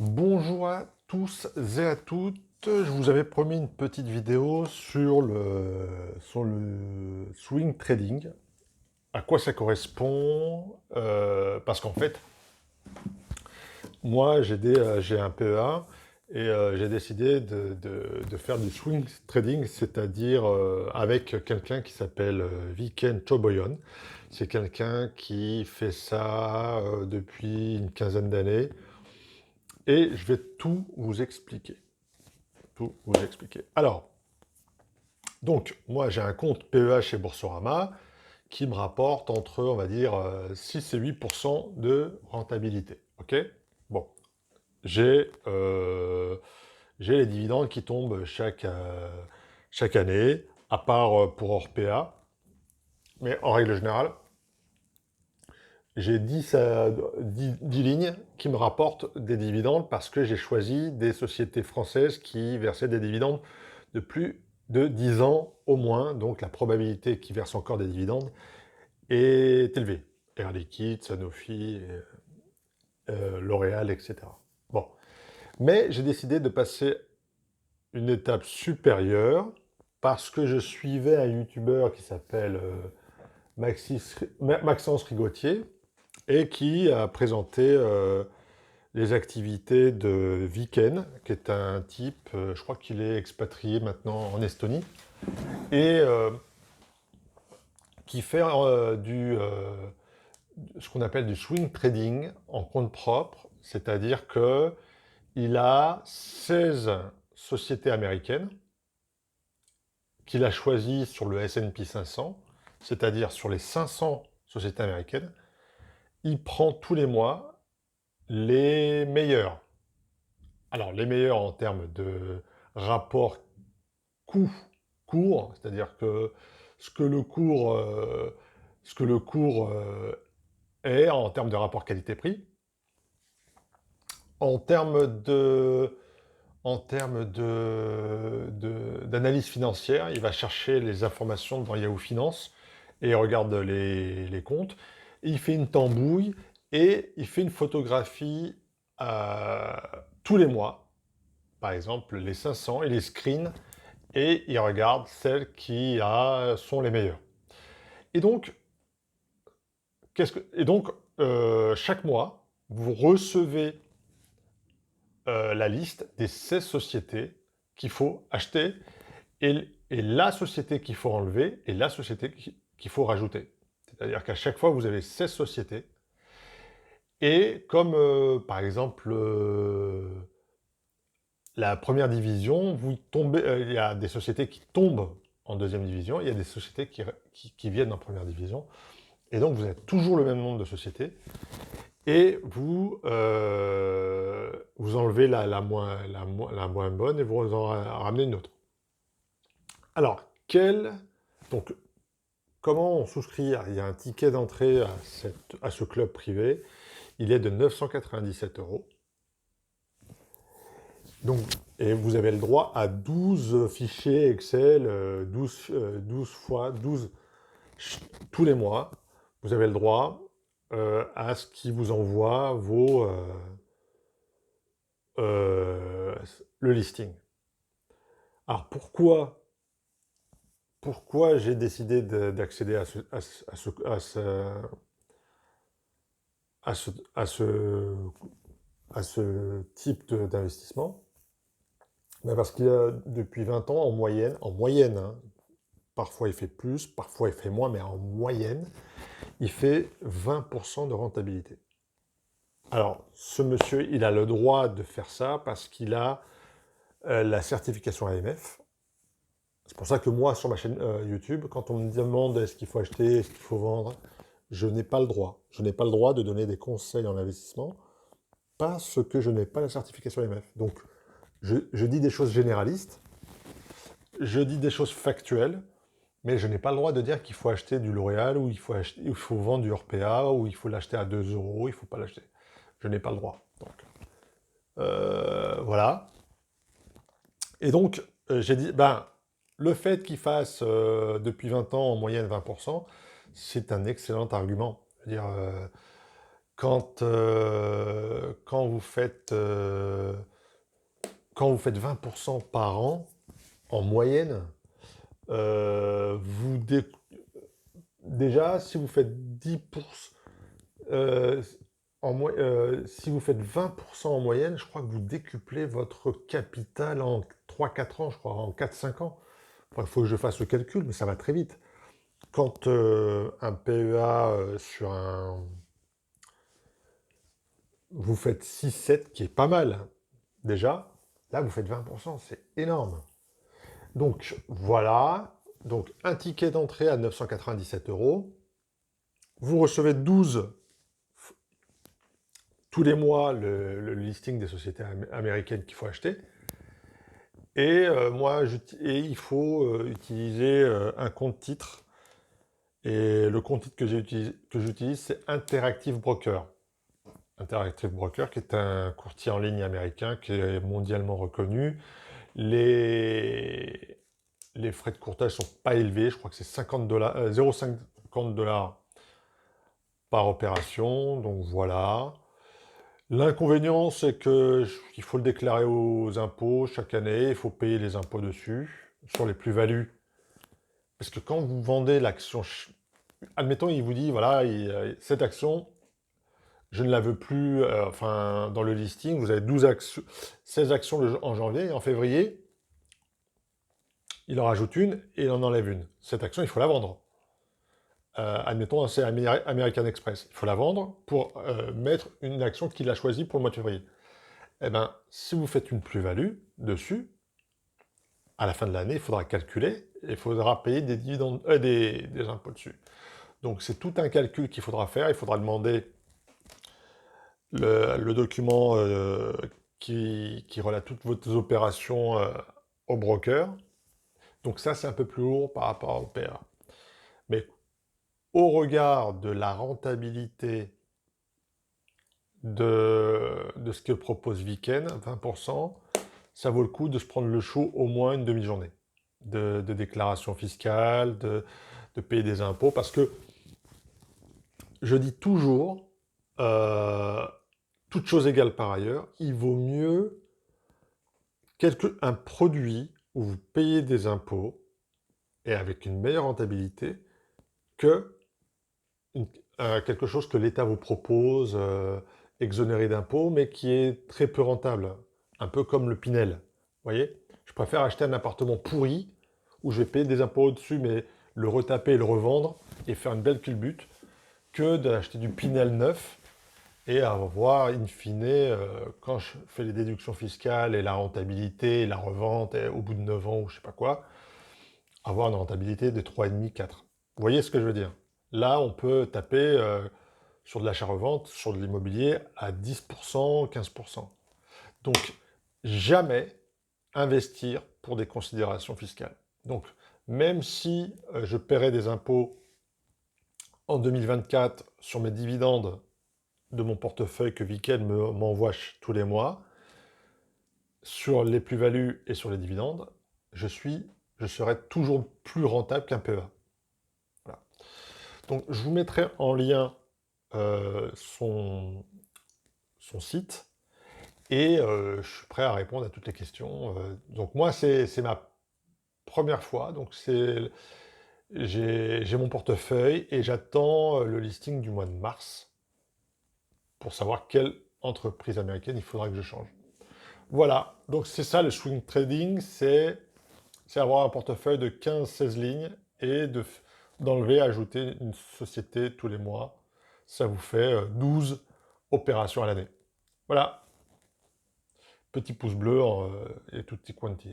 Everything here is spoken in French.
Bonjour à tous et à toutes. Je vous avais promis une petite vidéo sur le swing trading. À quoi ça correspond? Parce qu'en fait, moi, j'ai un PEA et j'ai décidé de faire du swing trading, c'est-à-dire avec quelqu'un qui s'appelle Viken Choboyon. C'est quelqu'un qui fait ça depuis une quinzaine d'années et je vais tout vous expliquer. Tout vous expliquer. Alors, donc, moi, j'ai un compte PEA chez Boursorama qui me rapporte entre, on va dire, 6 et 8% de rentabilité. OK? Bon, j'ai j'ai les dividendes qui tombent chaque année, à part pour Orpea. Mais en règle générale, j'ai 10 lignes qui me rapportent des dividendes parce que j'ai choisi des sociétés françaises qui versaient des dividendes de plus de 10 ans au moins. Donc la probabilité qu'ils versent encore des dividendes est élevée. Air Liquide, Sanofi, L'Oréal, etc. Bon. Mais j'ai décidé de passer une étape supérieure parce que je suivais un youtubeur qui s'appelle Maxence Rigotier et qui a présenté les activités de Viken, qui est un type, je crois qu'il est expatrié maintenant en Estonie, et qui fait ce qu'on appelle du swing trading en compte propre, c'est-à-dire que il a 16 sociétés américaines qu'il a choisies sur le S&P 500, c'est-à-dire sur les 500 sociétés américaines. Il prend tous les mois les meilleurs. Alors, les meilleurs en termes de rapport coût-cours, c'est-à-dire que ce que le cours, euh, ce que le cours est en termes de rapport qualité-prix, en termes d'analyse financière, il va chercher les informations dans Yahoo Finance et il regarde les comptes. Il fait une tambouille et il fait une photographie tous les mois, par exemple les 500, il les screen et il regarde celles qui sont les meilleures. Et donc, chaque mois, vous recevez la liste des 16 sociétés qu'il faut acheter et la société qu'il faut enlever et la société qu'il faut rajouter. C'est-à-dire qu'à chaque fois, vous avez 16 sociétés. Et comme, par exemple, la première division, il y a des sociétés qui tombent en deuxième division, il y a des sociétés qui viennent en première division. Et donc, vous avez toujours le même nombre de sociétés. Et vous enlevez la moins bonne et vous en ramenez une autre. Alors, donc, comment on souscrit? Il y a un ticket d'entrée à ce club privé. Il est de 997 euros. Donc, et vous avez le droit à 12 fichiers Excel, 12 fois 12 tous les mois. Vous avez le droit à ce qui vous envoie euh, le listing. Alors, pourquoi j'ai décidé d'accéder à ce, à ce, à ce type d'investissement? Ben parce qu'il y a depuis 20 ans, en moyenne, hein, parfois il fait plus, parfois il fait moins, mais en moyenne, il fait 20% de rentabilité. Alors, ce monsieur, il a le droit de faire ça parce qu'il a la certification AMF. C'est pour ça que moi, sur ma chaîne YouTube, quand on me demande est-ce qu'il faut acheter, est-ce qu'il faut vendre, je n'ai pas le droit. Je n'ai pas le droit de donner des conseils en investissement parce que je n'ai pas la certification AMF. Donc, je dis des choses généralistes, je dis des choses factuelles, mais je n'ai pas le droit de dire qu'il faut acheter du L'Oréal ou il faut vendre du Orpea ou il faut l'acheter à 2 euros, il ne faut pas l'acheter. Je n'ai pas le droit. Donc, voilà. Et donc, j'ai dit, ben, le fait qu'il fasse depuis 20 ans en moyenne 20%, c'est un excellent argument. Je veux dire, quand vous faites 20% par an, en moyenne, déjà, si vous faites 10%, euh, si vous faites 20% en moyenne, je crois que vous décuplez votre capital en 3-4 ans, je crois, en 4-5 ans. Enfin, il faut que je fasse le calcul, mais ça va très vite. Quand un PEA vous faites 6-7, qui est pas mal, hein, déjà, là, vous faites 20%, c'est énorme. Donc, voilà. Donc, un ticket d'entrée à 997 euros. Vous recevez 12 tous les mois le listing des sociétés américaines qu'il faut acheter. Et il faut utiliser un compte titre. Et le compte titre que j'utilise, c'est Interactive Broker. Interactive Broker, qui est un courtier en ligne américain qui est mondialement reconnu. Les, les frais de courtage sont pas élevés. Je crois que c'est 50 $, 0,50 $ par opération. Donc voilà. L'inconvénient, c'est qu'il faut le déclarer aux impôts chaque année. Il faut payer les impôts dessus, sur les plus-values. Parce que quand vous vendez l'action, admettons, il vous dit, voilà, cette action, je ne la veux plus, enfin, dans le listing, vous avez 16 actions en janvier, et en février, il en rajoute une et il en enlève une. Cette action, il faut la vendre. Admettons, c'est American Express. Il faut la vendre pour mettre une action qu'il a choisie pour le mois de février. Eh bien, si vous faites une plus-value dessus, à la fin de l'année, il faudra calculer et il faudra payer des dividendes, des impôts dessus. Donc c'est tout un calcul qu'il faudra faire. Il faudra demander le document qui relate toutes vos opérations au broker. Donc ça, c'est un peu plus lourd par rapport au PA. Mais au regard de la rentabilité de ce que propose Viken, 20%, ça vaut le coup de se prendre le chaud au moins une demi-journée de déclaration fiscale, de payer des impôts, parce que je dis toujours, toutes choses égales par ailleurs, il vaut mieux un produit où vous payez des impôts et avec une meilleure rentabilité que quelque chose que l'État vous propose, exonéré d'impôts, mais qui est très peu rentable. Un peu comme le Pinel. Vous voyez? Je préfère acheter un appartement pourri, où je vais payer des impôts au-dessus, mais le retaper et le revendre, et faire une belle culbute, que d'acheter du Pinel neuf, et avoir, in fine, quand je fais les déductions fiscales, et la rentabilité, et la revente, et au bout de 9 ans, ou je sais pas quoi, avoir une rentabilité de 3,5, 4. Vous voyez ce que je veux dire? Là, on peut taper sur de l'achat-revente, sur de l'immobilier, à 10%, 15%. Donc, jamais investir pour des considérations fiscales. Donc, même si je paierai des impôts en 2024 sur mes dividendes de mon portefeuille que Viken m'envoie tous les mois, sur les plus-values et sur les dividendes, je serai toujours plus rentable qu'un PEA. Voilà. Donc, je vous mettrai en lien son site et je suis prêt à répondre à toutes les questions. Donc, moi, c'est ma première fois. Donc, j'ai mon portefeuille et j'attends le listing du mois de mars pour savoir quelle entreprise américaine il faudra que je change. Voilà, donc c'est ça le swing trading, c'est avoir un portefeuille de 15-16 lignes et d'enlever, ajouter une société tous les mois. Ça vous fait 12 opérations à l'année. Voilà, petit pouce bleu et tutti quanti.